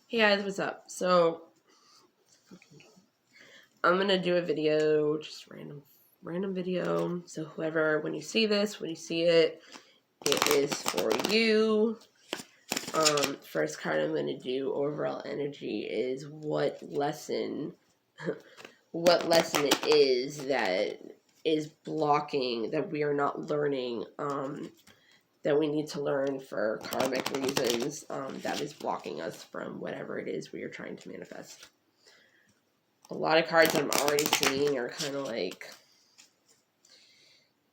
Hey guys, what's up? So, I'm gonna do a video, just random video. So whoever, when you see this, when you see it, it is for you. First card I'm gonna do, overall energy, is what lesson it is that is blocking, that we are not learning, that we need to learn for karmic reasons, that is blocking us from whatever it is we are trying to manifest. A lot of cards I'm already seeing are kind of like,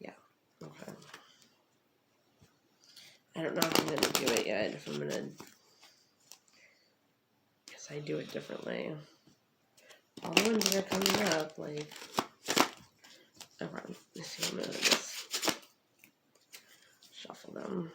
yeah, okay. I don't know if I'm going to do it yet, if I'm going to, because I do it differently. All the ones that are coming up, like, okay, let's see, I'm going to just shuffle them.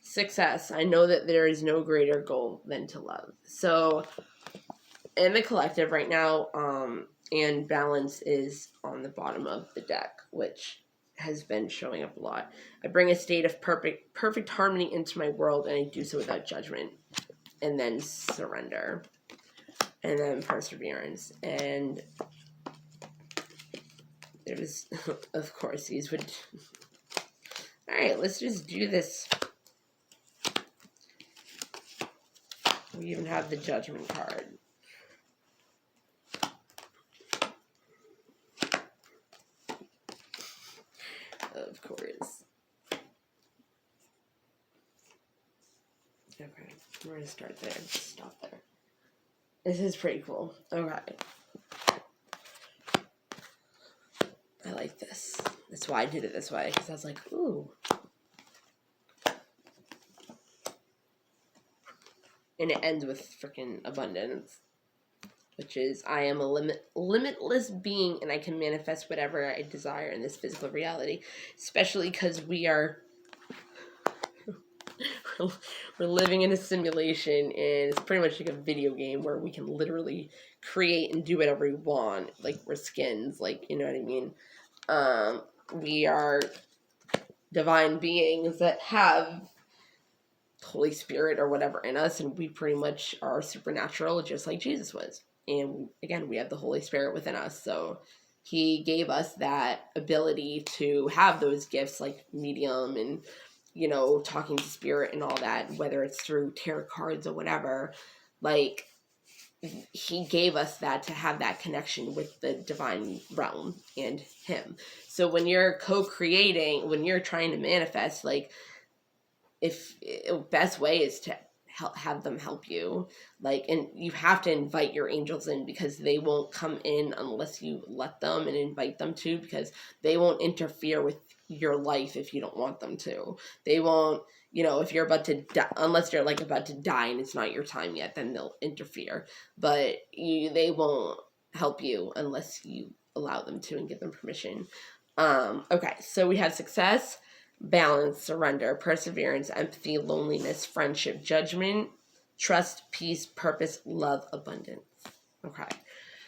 Success. I know that there is no greater goal than to love. So, in the collective right now, and balance is on the bottom of the deck, which has been showing up a lot. I bring a state of perfect harmony into my world, and I do so without judgment. And then surrender. And then perseverance. And there's, of course, these would... Alright, let's just do this. We even have the judgment card. Of course. Okay, we're going to start there. Stop there. This is pretty cool. Okay. I like this. That's why I did it this way, because I was like, ooh. And it ends with freaking abundance, which is, I am a limitless being, and I can manifest whatever I desire in this physical reality, especially because we are we're living in a simulation, and it's pretty much like a video game where we can literally create and do whatever we want. Like, we're skins, like, you know what I mean? We are divine beings that have Holy Spirit or whatever in us, and we pretty much are supernatural, just like Jesus was. And again, we have the Holy Spirit within us, so he gave us that ability to have those gifts, like medium and, you know, talking to spirit and all that, whether it's through tarot cards or whatever. Like, he gave us that to have that connection with the divine realm and him. So when you're co-creating, when you're trying to manifest, like, if best way is to have them help you, like, and you have to invite your angels in, because they won't come in unless you let them and invite them to, because they won't interfere with your life if you don't want them to. They won't, you know, if you're about to die, unless you're like about to die and it's not your time yet, then they'll interfere, but they won't help you unless you allow them to and give them permission. Okay, so we have success, balance, surrender, perseverance, empathy, loneliness, friendship, judgment, trust, peace, purpose, love, abundance. Okay.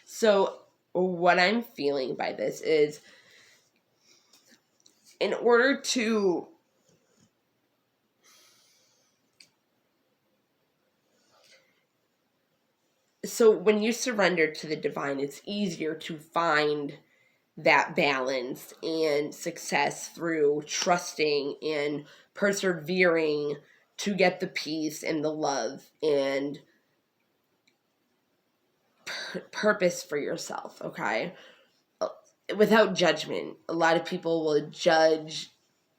So what I'm feeling by this is, in order to when you surrender to the divine, it's easier to find that balance and success through trusting and persevering to get the peace and the love and purpose for yourself, okay? Without judgment. A lot of people will judge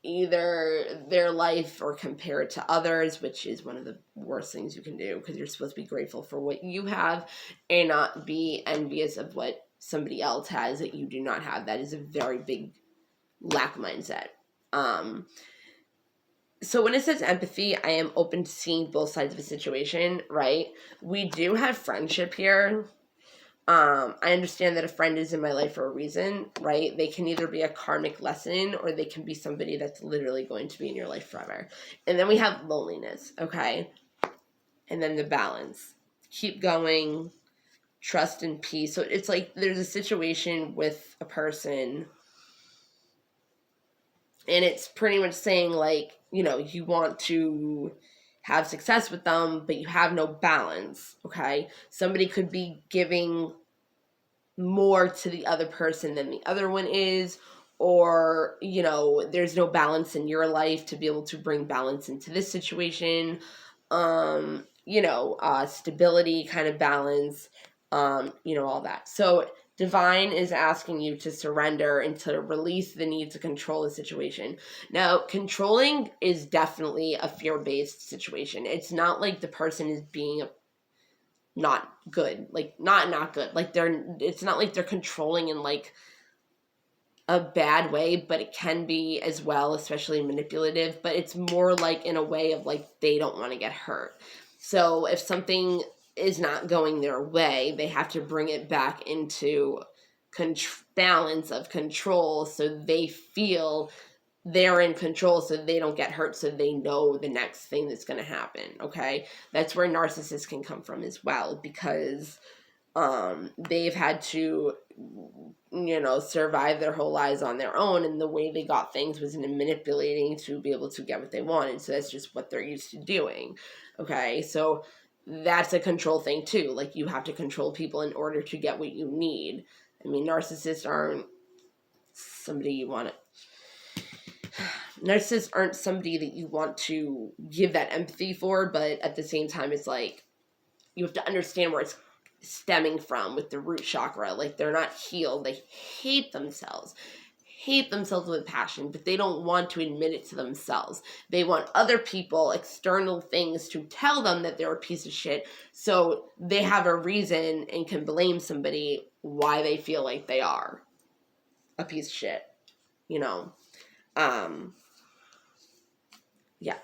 either their life or compare it to others, which is one of the worst things you can do, because you're supposed to be grateful for what you have and not be envious of what somebody else has that you do not have. That is a very big lack mindset. So when it says empathy, I am open to seeing both sides of a situation, right? We do have friendship here. I understand that a friend is in my life for a reason, right? They can either be a karmic lesson, or they can be somebody that's literally going to be in your life forever. And then we have loneliness, okay? And then the balance. Keep going, trust and peace. So it's like there's a situation with a person And it's pretty much saying, like, you know, you want to have success with them, but you have no balance, okay? Somebody could be giving more to the other person than the other one is, or, you know, there's no balance in your life to be able to bring balance into this situation. You know, stability, kind of balance, you know, all that. So divine is asking you to surrender and to release the need to control the situation. Now, controlling is definitely a fear-based situation. It's not like the person is being not good, like not good, like it's not like they're controlling in like a bad way, but it can be as well, especially manipulative, but it's more like in a way of like they don't want to get hurt. So if something is not going their way, they have to bring it back into balance of control, so they feel they're in control, so they don't get hurt, so they know the next thing that's going to happen. Okay, that's where narcissists can come from as well, because they've had to, you know, survive their whole lives on their own, and the way they got things was in manipulating to be able to get what they wanted. So that's just what they're used to doing. Okay, so that's a control thing too. Like, you have to control people in order to get what you need. I mean, narcissists aren't somebody you want to narcissists aren't somebody that you want to give that empathy for, but at the same time, it's like you have to understand where it's stemming from with the root chakra. Like, they're not healed. They hate themselves with passion, but they don't want to admit it to themselves. They want other people, external things, to tell them that they're a piece of shit, so they have a reason and can blame somebody why they feel like they are a piece of shit, you know. Yeah.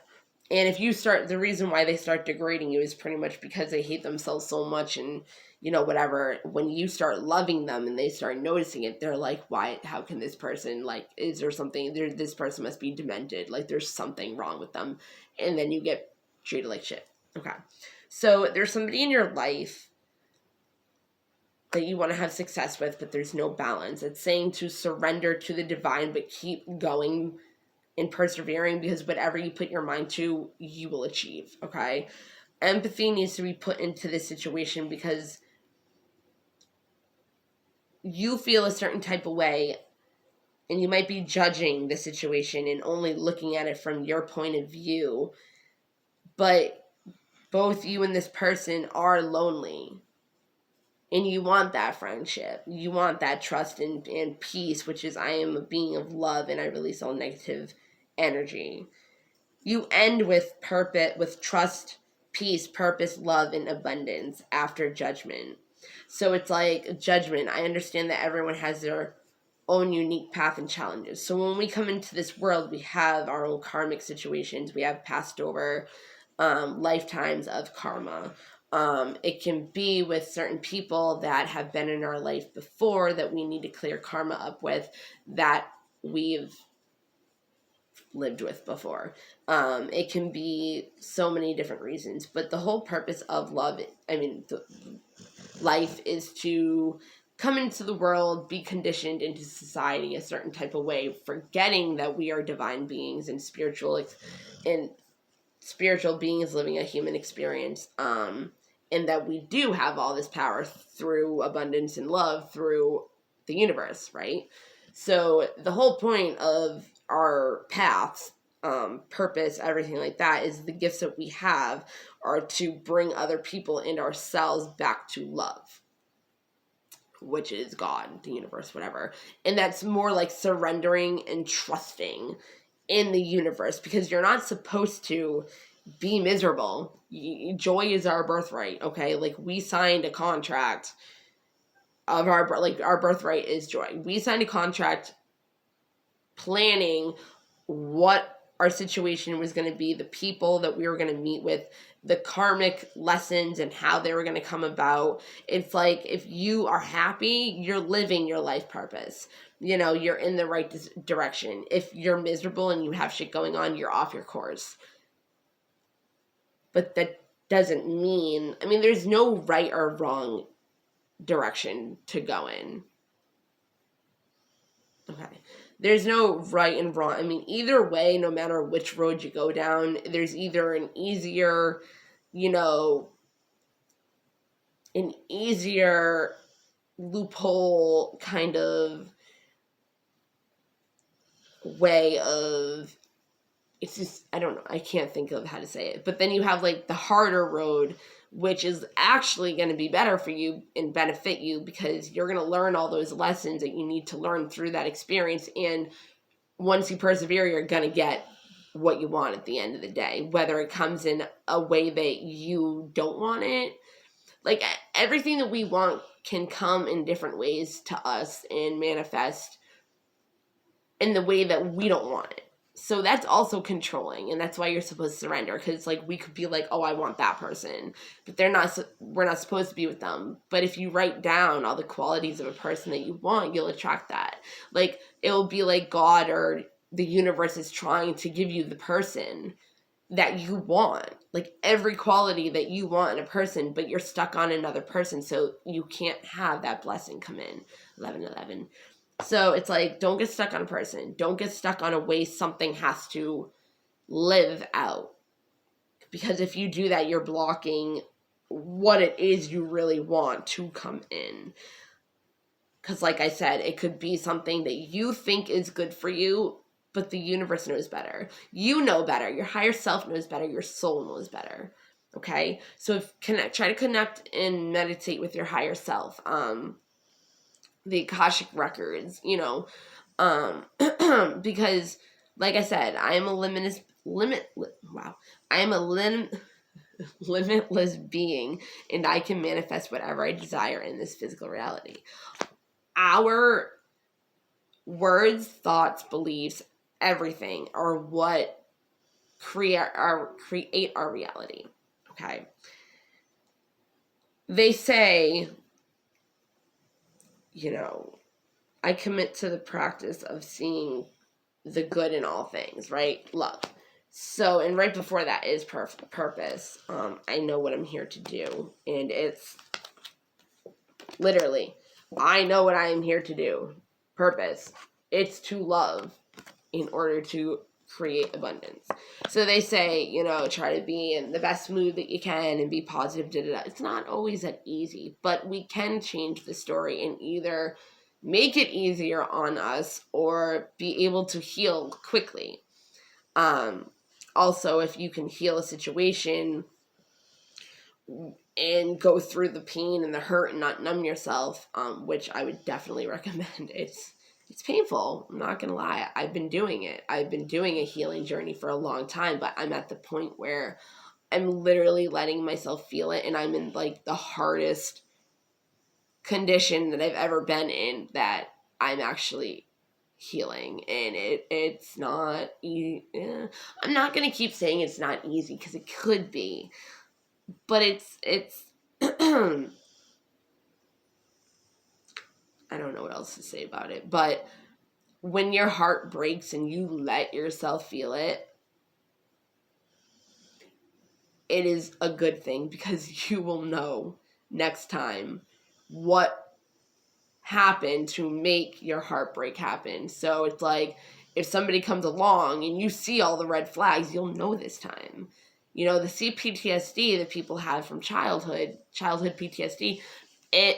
And if you start, the reason why they start degrading you is pretty much because they hate themselves so much, and, you know, whatever. When you start loving them and they start noticing it, they're like, why, how can this person, like, is there something, this person must be demented, like, there's something wrong with them. And then you get treated like shit. Okay. So there's somebody in your life that you want to have success with, but there's no balance. It's saying to surrender to the divine, but keep going and persevering, because whatever you put your mind to, you will achieve. Okay, empathy needs to be put into this situation because you feel a certain type of way, and you might be judging the situation and only looking at it from your point of view, but both you and this person are lonely, and you want that friendship, you want that trust and peace, which is, I am a being of love and I release all negative energy. You end with purpose, with trust, peace, purpose, love, and abundance after judgment. So it's like judgment. I understand that everyone has their own unique path and challenges. So when we come into this world, we have our own karmic situations. We have passed over lifetimes of karma. It can be with certain people that have been in our life before that we need to clear karma up with, that we've lived with before. It can be so many different reasons, but the whole purpose of love, life, is to come into the world, be conditioned into society a certain type of way, forgetting that we are divine beings and spiritual beings living a human experience, and that we do have all this power through abundance and love through the universe, right? So the whole point of our paths, purpose, everything like that, is the gifts that we have are to bring other people and ourselves back to love, which is God, the universe, whatever. And that's more like surrendering and trusting in the universe, because you're not supposed to be miserable. Joy is our birthright, okay? Like, we signed a contract of our birthright is joy. We signed a contract planning what our situation was going to be, the people that we were going to meet with, the karmic lessons and how they were going to come about. It's like, if you are happy, you're living your life purpose. You know, you're in the right direction. If you're miserable and you have shit going on, you're off your course. But that doesn't mean, there's no right or wrong direction to go in. Okay. There's no right and wrong. I mean, either way, no matter which road you go down, there's either you know, an easier loophole kind of way of, it's just, I don't know, I can't think of how to say it. But then you have like the harder road, which is actually going to be better for you and benefit you, because you're going to learn all those lessons that you need to learn through that experience. And once you persevere, you're going to get what you want at the end of the day, whether it comes in a way that you don't want it. Like, everything that we want can come in different ways to us and manifest in the way that we don't want it. So that's also controlling, and that's why you're supposed to surrender, because like we could be like, oh, I want that person, but we're not supposed to be with them. But if you write down all the qualities of a person that you want, you'll attract that. Like, it'll be like God or the universe is trying to give you the person that you want, like every quality that you want in a person, but you're stuck on another person, so you can't have that blessing come in. 11:11. So it's like, don't get stuck on a person. Don't get stuck on a way something has to live out. Because if you do that, you're blocking what it is you really want to come in. Because like I said, it could be something that you think is good for you, but the universe knows better. You know better. Your higher self knows better. Your soul knows better. Okay? So try to connect and meditate with your higher self. The Akashic records, because like I said, I am a limitless being, and I can manifest whatever I desire in this physical reality. Our words, thoughts, beliefs, everything are what create our reality. Okay. They say, I commit to the practice of seeing the good in all things, right? Love. So, and right before that is purpose. I know what I'm here to do. And it's literally, I know what I am here to do. Purpose. It's to love in order to create abundance. So they say, try to be in the best mood that you can and be positive. It's not always that easy, but we can change the story and either make it easier on us or be able to heal quickly. Also, if you can heal a situation and go through the pain and the hurt and not numb yourself, which I would definitely recommend. It's painful. I'm not going to lie. I've been doing it. I've been doing a healing journey for a long time, but I'm at the point where I'm literally letting myself feel it, and I'm in like the hardest condition that I've ever been in, that I'm actually healing. And it's not easy. I'm not going to keep saying it's not easy, because it could be, but it's I don't know what else to say about it, but when your heart breaks and you let yourself feel it, it is a good thing, because you will know next time what happened to make your heartbreak happen. So it's like, if somebody comes along and you see all the red flags, you'll know this time. The CPTSD that people have from childhood PTSD, it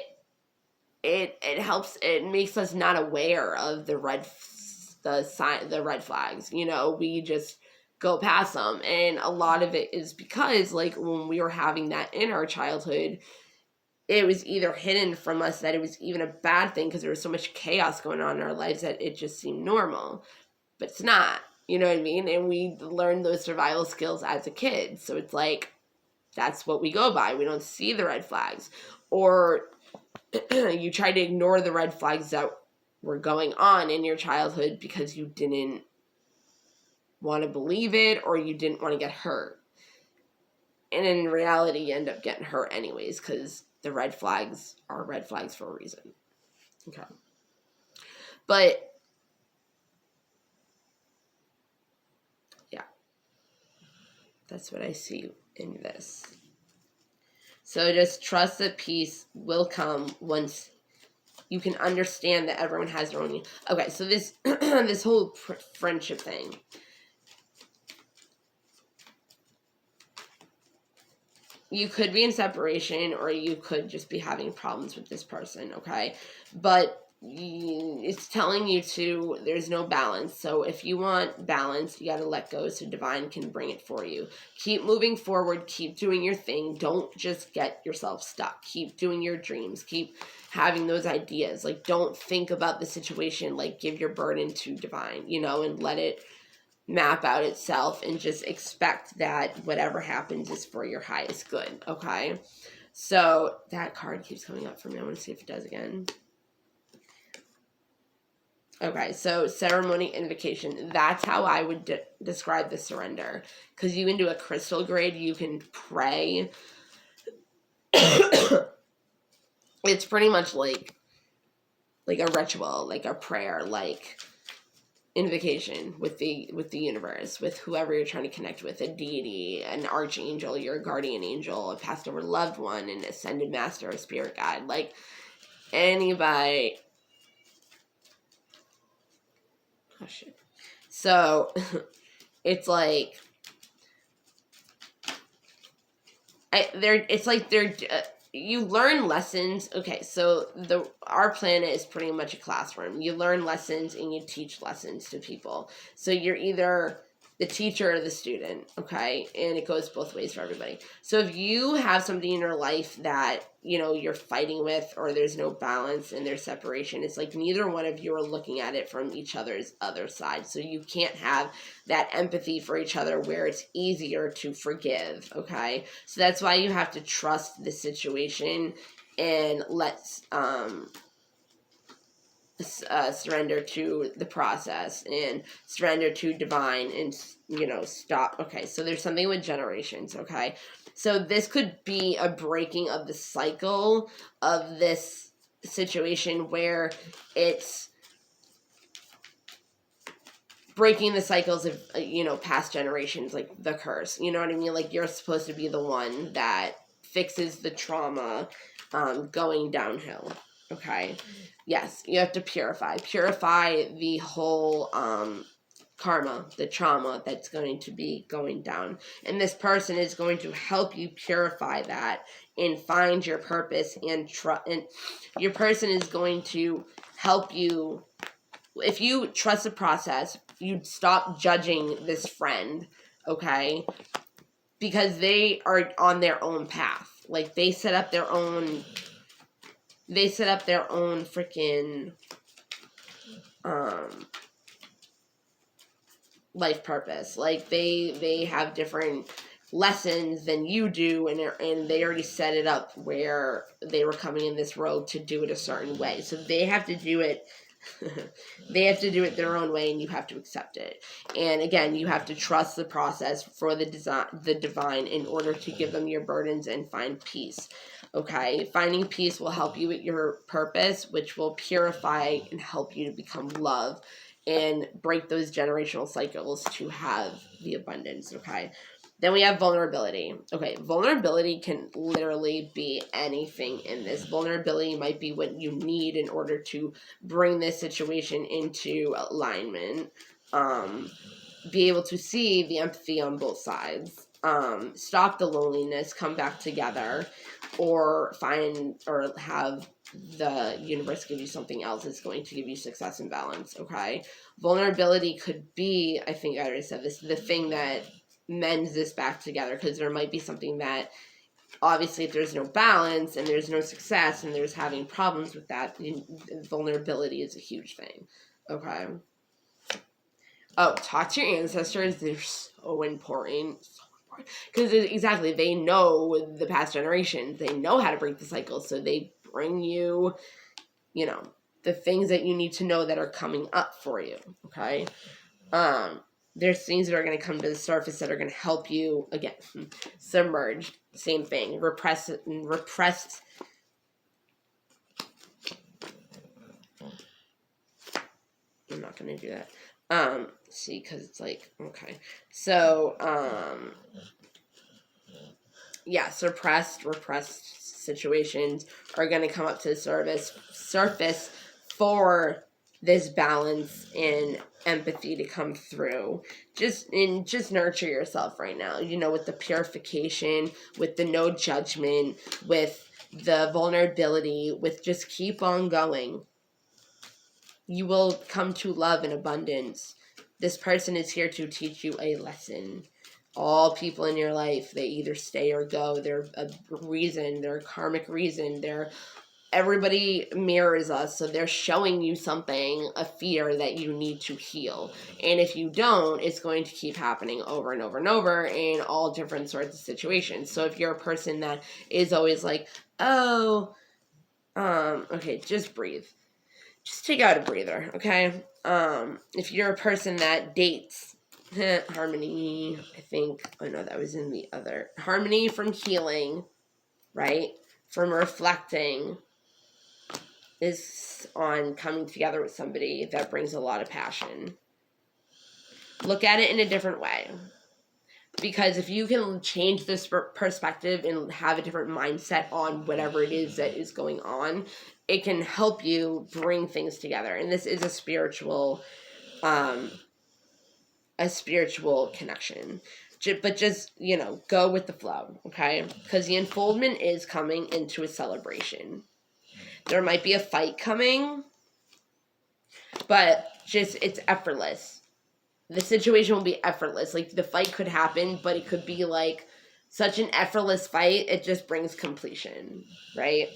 helps. It makes us not aware of the red flags. We just go past them, and a lot of it is because, like, when we were having that in our childhood, it was either hidden from us that it was even a bad thing, because there was so much chaos going on in our lives that it just seemed normal, but it's not. You know what I mean? And we learned those survival skills as a kid, so it's like, that's what we go by. We don't see the red flags, or you try to ignore the red flags that were going on in your childhood because you didn't want to believe it, or you didn't want to get hurt. And in reality, you end up getting hurt anyways, because the red flags are red flags for a reason. Okay. But yeah, that's what I see in this. So just trust that peace will come once You can understand that everyone has their own. Okay, so this this whole friendship thing. You could be in separation, or you could just be having problems with this person, okay? But it's telling you to, there's no balance. So if you want balance, you got to let go so divine can bring it for you. Keep moving forward. Keep doing your thing. Don't just get yourself stuck. Keep doing your dreams. Keep having those ideas. Like, don't think about the situation. Like, give your burden to divine, you know, and let it map out itself, and just expect that whatever happens is for your highest good, okay? So that card keeps coming up for me. I want to see if it does again. Okay, so ceremony, invocation. That's how I would describe the surrender. Because you can do a crystal grid, you can pray. It's pretty much like a ritual, like a prayer, like invocation with the universe, with whoever you're trying to connect with, a deity, an archangel, your guardian angel, a passed over loved one, an ascended master, a spirit guide, like anybody. Oh shit. So it's like you learn lessons. Okay, so our planet is pretty much a classroom. You learn lessons and you teach lessons to people. So you're either the teacher or the student, okay? And it goes both ways for everybody. So if you have something in your life that, you know, you're fighting with, or there's no balance and there's separation, it's like neither one of you are looking at it from each other's other side. So you can't have that empathy for each other where it's easier to forgive, okay? So that's why you have to trust the situation and surrender to the process and surrender to divine, and, you know, stop. Okay, so there's something with generations, okay? So this could be a breaking of the cycle of this situation where it's breaking the cycles of, you know, past generations, like the curse, you know what I mean? Like, you're supposed to be the one that fixes the trauma going downhill, okay? Yes, you have to purify the whole karma, the trauma that's going to be going down. And this person is going to help you purify that and find your purpose, and your person is going to help you. If you trust the process, you'd stop judging this friend, okay? Because they are on their own path. Like, they set up their own freaking life purpose. Like, they have different lessons than you do, and they already set it up where they were coming in this road to do it a certain way. So they have to do it they have to do it their own way, and you have to accept it. And again, you have to trust the process for the divine in order to give them your burdens and find peace. Okay, finding peace will help you with your purpose, which will purify and help you to become love and break those generational cycles to have the abundance. Okay, then we have vulnerability. Okay, vulnerability can literally be anything in this. Vulnerability might be what you need in order to bring this situation into alignment. Be able to see the empathy on both sides. Stop the loneliness, come back together, or have the universe give you something else that's going to give you success and balance, okay? Vulnerability could be, I think I already said this, the thing that mends this back together, because there might be something that, obviously, if there's no balance and there's no success and there's having problems with that, vulnerability is a huge thing, okay? Oh, talk to your ancestors. They're so important. Because exactly, they know the past generations. They know how to break the cycle. So they bring you, you know, the things that you need to know that are coming up for you. Okay? There's things that are going to come to the surface that are going to help you, again, submerge. Same thing. Repressed. I'm not going to do that. See, because it's like, okay. So, yeah, repressed situations are going to come up to the surface for this balance and empathy to come through. Just nurture yourself right now, with the purification, with the no judgment, with the vulnerability, with just keep on going. You will come to love in abundance. This person is here to teach you a lesson. All people in your life, they either stay or go. They're a reason. They're a karmic reason. Everybody mirrors us, so they're showing you something, a fear that you need to heal. And if you don't, it's going to keep happening over and over and over in all different sorts of situations. So if you're a person that is always like, okay, just breathe. Just take out a breather, okay? If you're a person that dates, Harmony, I think, oh no, that was in the other. Harmony from healing, right? From reflecting is on coming together with somebody that brings a lot of passion. Look at it in a different way. Because if you can change this perspective and have a different mindset on whatever it is that is going on, it can help you bring things together. And this is a spiritual connection. But just, go with the flow, okay? Because the unfoldment is coming into a celebration. There might be a fight coming, but it's effortless. The situation will be effortless. Like, the fight could happen, but it could be, like, such an effortless fight, it just brings completion, right?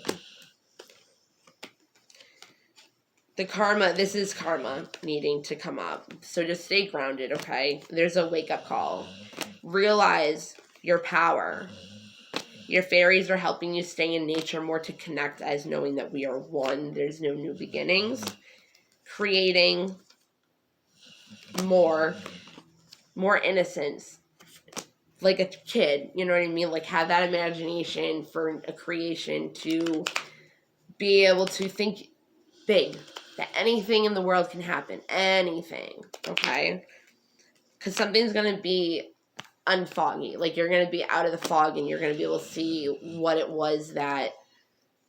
This is karma needing to come up. So just stay grounded, okay? There's a wake-up call. Realize your power. Your fairies are helping you stay in nature more to connect as knowing that we are one. There's no new beginnings. Creating more innocence, like a kid, you know what I mean? Like, have that imagination for a creation to be able to think big, that anything in the world can happen, anything, okay? Because something's going to be unfoggy, like, you're going to be out of the fog and you're going to be able to see what it was that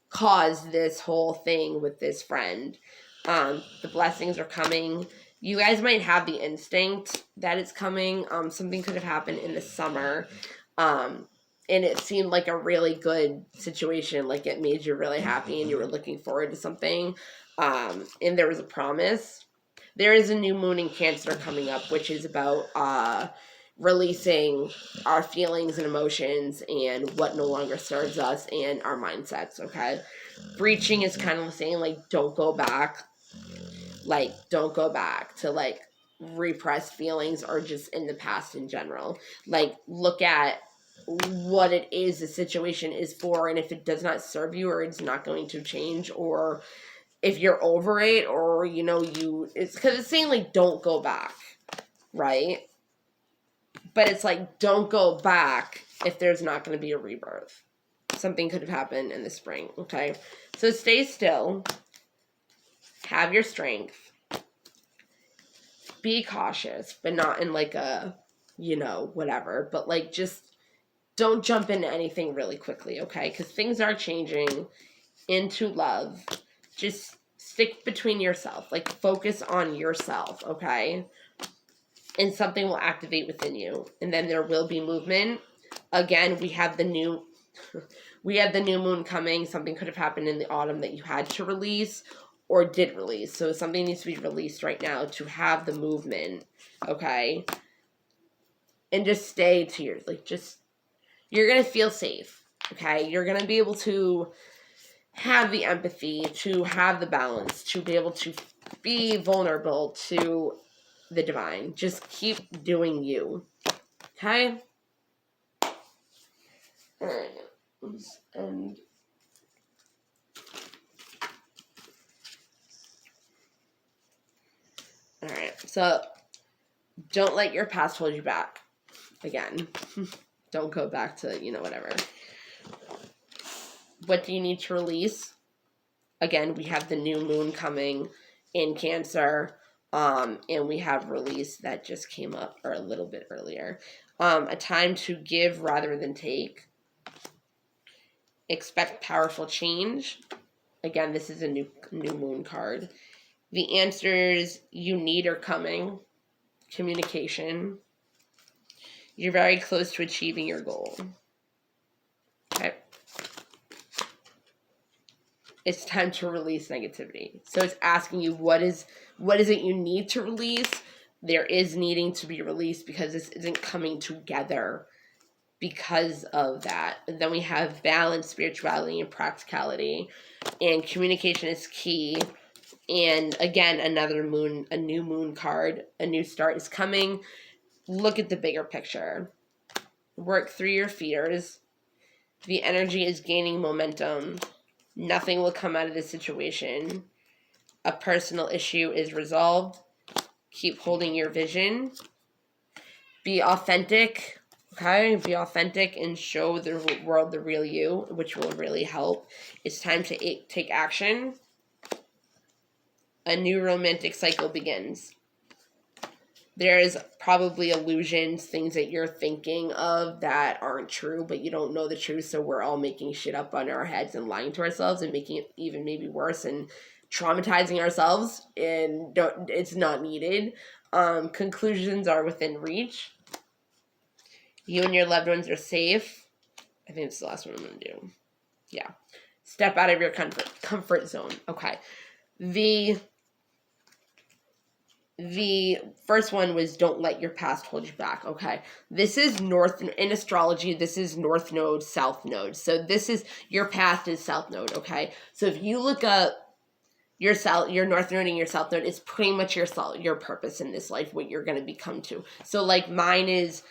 caused this whole thing with this friend. The blessings are coming. You guys might have the instinct that it's coming. Something could have happened in the summer. And it seemed like a really good situation. Like, it made you really happy and you were looking forward to something. And there was a promise. There is a new moon in Cancer coming up, which is about releasing our feelings and emotions and what no longer serves us and our mindsets, okay? Breaching is kind of saying, like, don't go back. Like, don't go back to, like, repressed feelings or just in the past in general. Like, look at what it is the situation is for, and if it does not serve you or it's not going to change, or if you're over it, or, it's because it's saying, like, don't go back, right? But it's like, don't go back if there's not going to be a rebirth. Something could have happened in the spring, okay? So stay still. Have your strength. Be cautious, but not in, like, a, whatever. But, like, just don't jump into anything really quickly, okay? Because things are changing into love. Just stick between yourself. Like, focus on yourself, okay? And something will activate within you. And then there will be movement. Again, we have the new moon coming. Something could have happened in the autumn that you had to release or did release. So something needs to be released right now to have the movement, okay? And just stay to your, you're going to feel safe, okay? You're going to be able to have the empathy, to have the balance, to be able to be vulnerable to the divine. Just keep doing you, okay? All right. And all right. So don't let your past hold you back. Again, don't go back to, whatever. What do you need to release? Again, we have the new moon coming in Cancer. And we have release that just came up or a little bit earlier. A time to give rather than take. Expect powerful change. Again, this is a new moon card. The answers you need are coming. Communication. You're very close to achieving your goal. Okay. It's time to release negativity. So it's asking you what is it you need to release? There is needing to be released because this isn't coming together because of that. And then we have balance, spirituality, and practicality. And communication is key. And again, a new moon card, a new start is coming. Look at the bigger picture. Work through your fears. The energy is gaining momentum. Nothing will come out of this situation. A personal issue is resolved. Keep holding your vision. Be authentic. Okay? Be authentic and show the world the real you, which will really help. It's time to take action. A new romantic cycle begins. There's probably illusions, things that you're thinking of that aren't true, but you don't know the truth, so we're all making shit up on our heads and lying to ourselves and making it even maybe worse and traumatizing ourselves, and it's not needed. Conclusions are within reach. You and your loved ones are safe. I think it's the last one I'm going to do. Yeah. Step out of your comfort zone. Okay. The first one was don't let your past hold you back. Okay. This is in astrology, this is North Node, South Node. So this is, your past is South Node. Okay. So if you look up your North Node and your South Node, it's pretty much your purpose in this life, what you're going to become to. So like mine is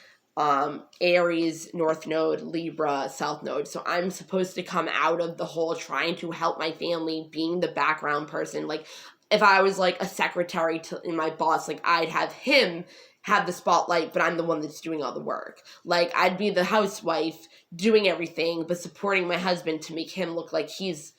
Aries, North Node, Libra, South Node. So I'm supposed to come out of the whole trying to help my family, being the background person. Like, if I was like a secretary in my boss, like I'd have him have the spotlight, but I'm the one that's doing all the work. Like I'd be the housewife doing everything, but supporting my husband to make him look like he's.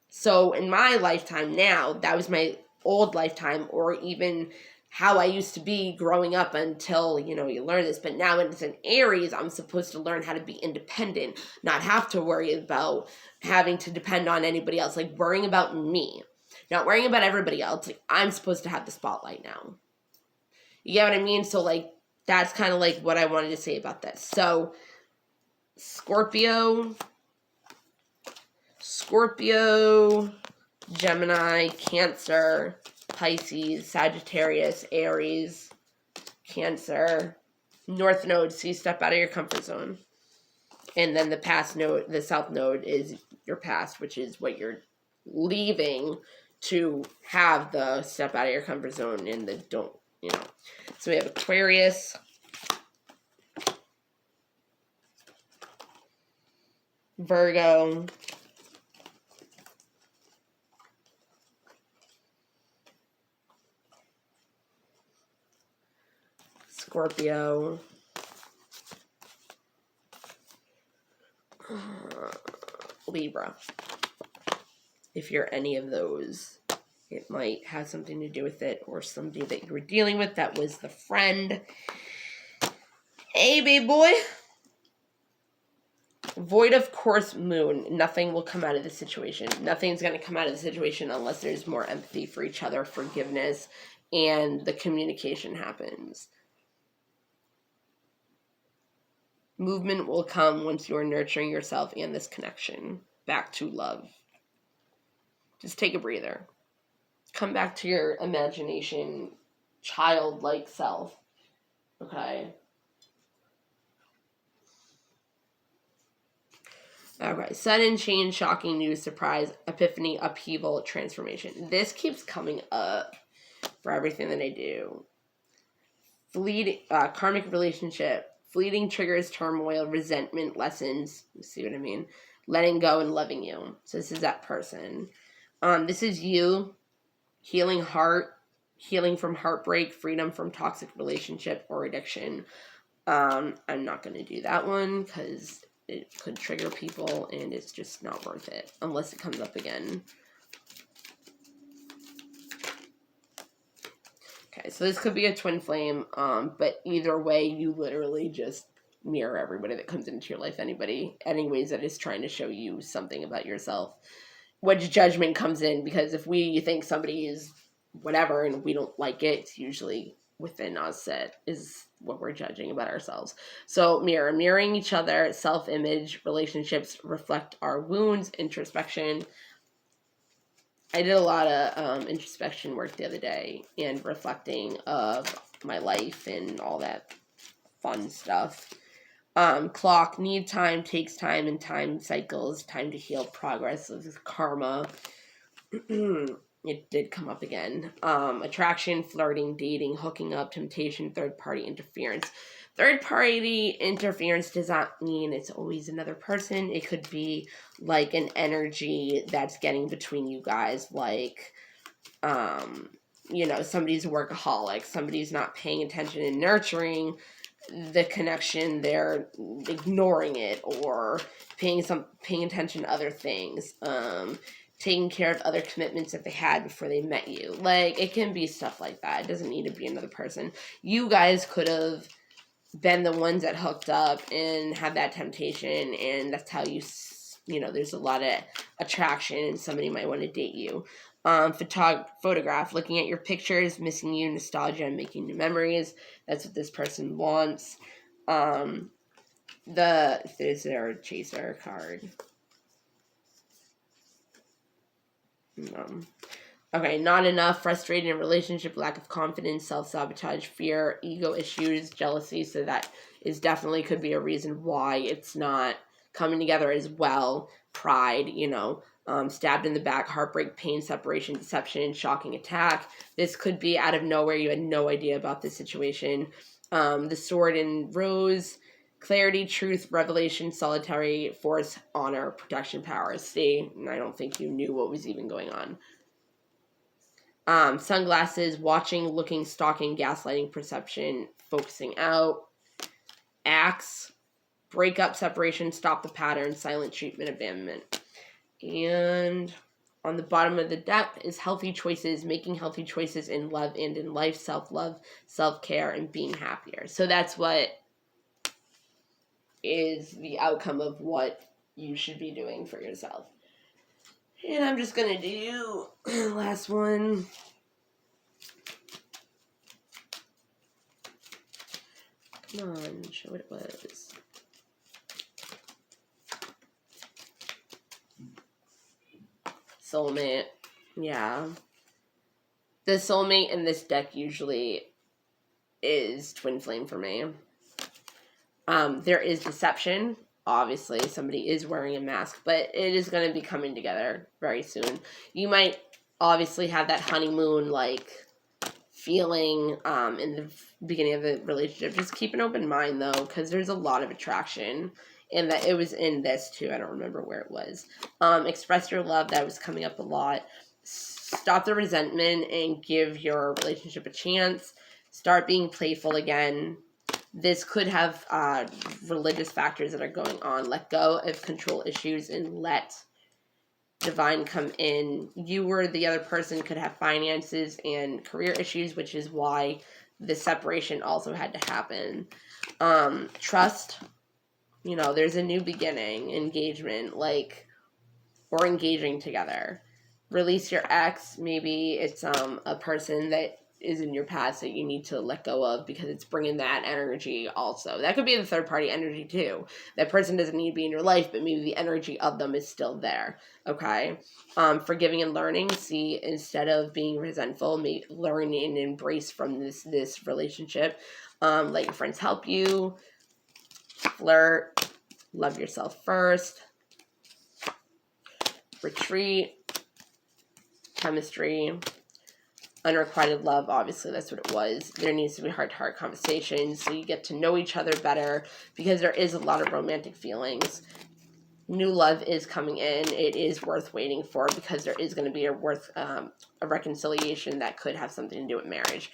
So in my lifetime now, that was my old lifetime, or even how I used to be growing up until, you learn this. But now it's an Aries, I'm supposed to learn how to be independent, not have to worry about having to depend on anybody else, like worrying about me. Not worrying about everybody else. Like, I'm supposed to have the spotlight now. You get what I mean? So, like, that's kind of like what I wanted to say about this. So, Scorpio, Gemini, Cancer, Pisces, Sagittarius, Aries, Cancer, North Node. So you step out of your comfort zone. And then the South Node is your past, which is what you're leaving to have the step out of your comfort zone and the don't. So we have Aquarius, Virgo, Scorpio, Libra. If you're any of those, it might have something to do with it, or somebody that you were dealing with that was the friend. Hey, babe boy. Void of course moon. Nothing will come out of the situation. Nothing's going to come out of the situation unless there's more empathy for each other, forgiveness, and the communication happens. Movement will come once you are nurturing yourself and this connection back to love. Just take a breather. Come back to your imagination, childlike self. Okay? Okay. Sudden change, shocking news, surprise, epiphany, upheaval, transformation. This keeps coming up for everything that I do. Karmic relationship. Fleeting triggers, turmoil, resentment, lessons. You see what I mean? Letting go and loving you. So this is that person. This is you. Healing from heartbreak, freedom from toxic relationship or addiction. I'm not going to do that one because it could trigger people and it's just not worth it unless it comes up again. Okay, so this could be a twin flame, but either way, you literally just mirror everybody that comes into your life, any ways that is trying to show you something about yourself. Which judgment comes in, because if we think somebody is whatever and we don't like it, it's usually within us that is what we're judging about ourselves. So mirroring each other, self-image, relationships reflect our wounds, introspection. I did a lot of introspection work the other day and reflecting of my life and all that fun stuff. Clock, need time, takes time, and time cycles, time to heal, progress, this is karma. It did come up again. Attraction, flirting, dating, hooking up, temptation, third-party interference. Third-party interference does not mean it's always another person. It could be like an energy that's getting between you guys, like, somebody's a workaholic, somebody's not paying attention and nurturing the connection, they're ignoring it or paying attention to other things. Taking care of other commitments that they had before they met you. Like, it can be stuff like that. It doesn't need to be another person. You guys could have been the ones that hooked up and had that temptation, and that's how there's a lot of attraction and somebody might want to date you. Photograph, looking at your pictures, missing you, nostalgia, and making new memories. That's what this person wants. There's their chaser card. Okay, not enough, frustrated in relationship, lack of confidence, self-sabotage, fear, ego issues, jealousy. So that is definitely could be a reason why it's not coming together as well. Pride, stabbed in the back, heartbreak, pain, separation, deception, shocking attack. This could be out of nowhere. You had no idea about this situation. The sword and rose, clarity, truth, revelation, solitary, force, honor, protection, power. See, I don't think you knew what was even going on. Sunglasses, watching, looking, stalking, gaslighting, perception, focusing out. Axe, breakup, separation, stop the pattern, silent treatment, abandonment. And on the bottom of the deck is healthy choices, making healthy choices in love and in life, self-love, self-care, and being happier. So that's what is the outcome of what you should be doing for yourself. And I'm just going to do last one. Come on, show what it was. Soulmate. Yeah. The soulmate in this deck usually is twin flame for me. There is deception. Obviously, somebody is wearing a mask, but it is going to be coming together very soon. You might obviously have that honeymoon, feeling in the beginning of the relationship. Just keep an open mind, though, because there's a lot of attraction. And that it was in this, too. I don't remember where it was. Express your love. That was coming up a lot. Stop the resentment and give your relationship a chance. Start being playful again. This could have religious factors that are going on. Let go of control issues and let divine come in. You or the other person could have finances and career issues, which is why the separation also had to happen. Trust. There's a new beginning, engagement, or engaging together. Release your ex. Maybe it's a person that is in your past that you need to let go of because it's bringing that energy also. That could be the third party energy too. That person doesn't need to be in your life, but maybe the energy of them is still there. Okay. Forgiving and learning. See, instead of being resentful, learn and embrace from this relationship. Let your friends help you. Flirt. Love yourself first. Retreat. Chemistry. Unrequited love, obviously that's what it was. There needs to be heart-to-heart conversations so you get to know each other better because there is a lot of romantic feelings. New love is coming in. It is worth waiting for because there is going to be a reconciliation that could have something to do with marriage.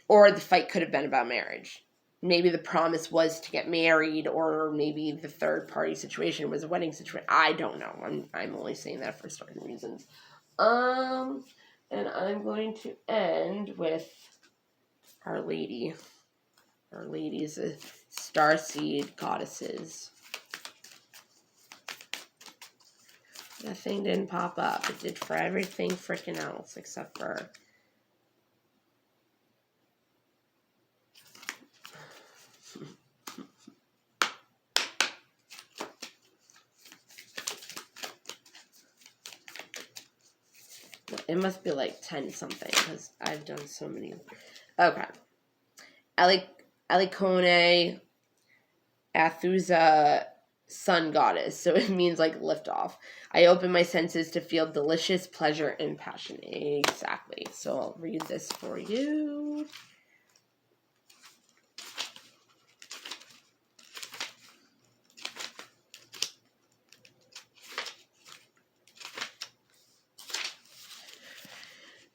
Or the fight could have been about marriage. Maybe the promise was to get married, or maybe the third party situation was a wedding situation. I don't know. I'm only saying that for certain reasons. And I'm going to end with Our Lady. or ladies, starseed goddesses. That thing didn't pop up. It did for everything freaking else except for... It must be like 10 something because I've done so many. Okay. Alicone Athusa, sun goddess. So it means like lift off. I open my senses to feel delicious pleasure and passion. Exactly. So I'll read this for you.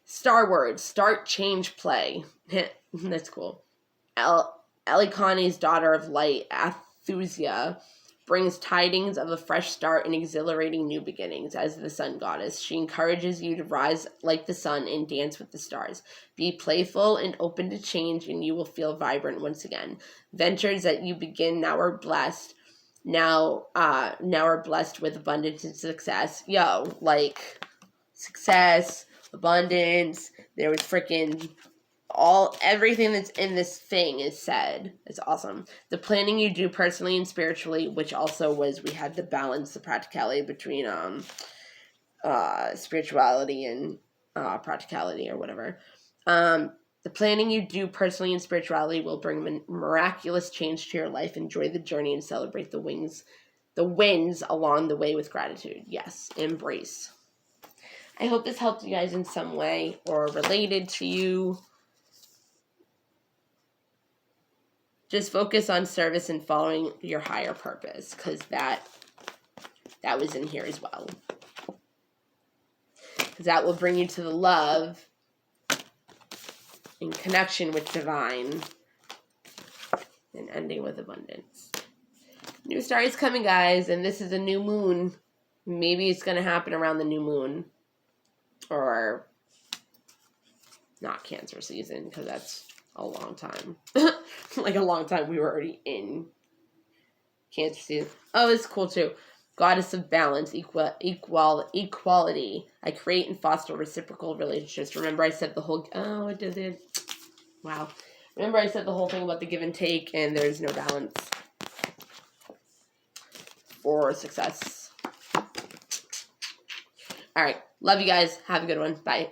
Star words. Start, change, play. That's cool. Alicone's daughter of light, Athusia, brings tidings of a fresh start and exhilarating new beginnings. As the sun goddess, she encourages you to rise like the sun and dance with the stars. Be playful and open to change, and you will feel vibrant once again. Ventures that you begin now are blessed. Now are blessed with abundance and success. Yo, like success, abundance. There was freaking everything that's in this thing is said. It's awesome. The planning you do personally and spiritually, which also was, we had to balance the practicality between spirituality and practicality or whatever. The planning you do personally and spirituality will bring miraculous change to your life. Enjoy the journey and celebrate the wins along the way with gratitude. Yes, embrace. I hope this helped you guys in some way or related to you. Just focus on service and following your higher purpose, because that was in here as well. Because that will bring you to the love in connection with divine and ending with abundance. New star is coming, guys, and this is a new moon. Maybe it's going to happen around the new moon. Or not Cancer season, because that's a long time. Like a long time we were already in Cancer season. Oh, it's cool too. Goddess of balance, equality. I create and foster reciprocal relationships. Remember I said the whole... Oh, it did it. Wow. Remember I said the whole thing about the give and take, and there's no balance for success. All right. Love you guys. Have a good one. Bye.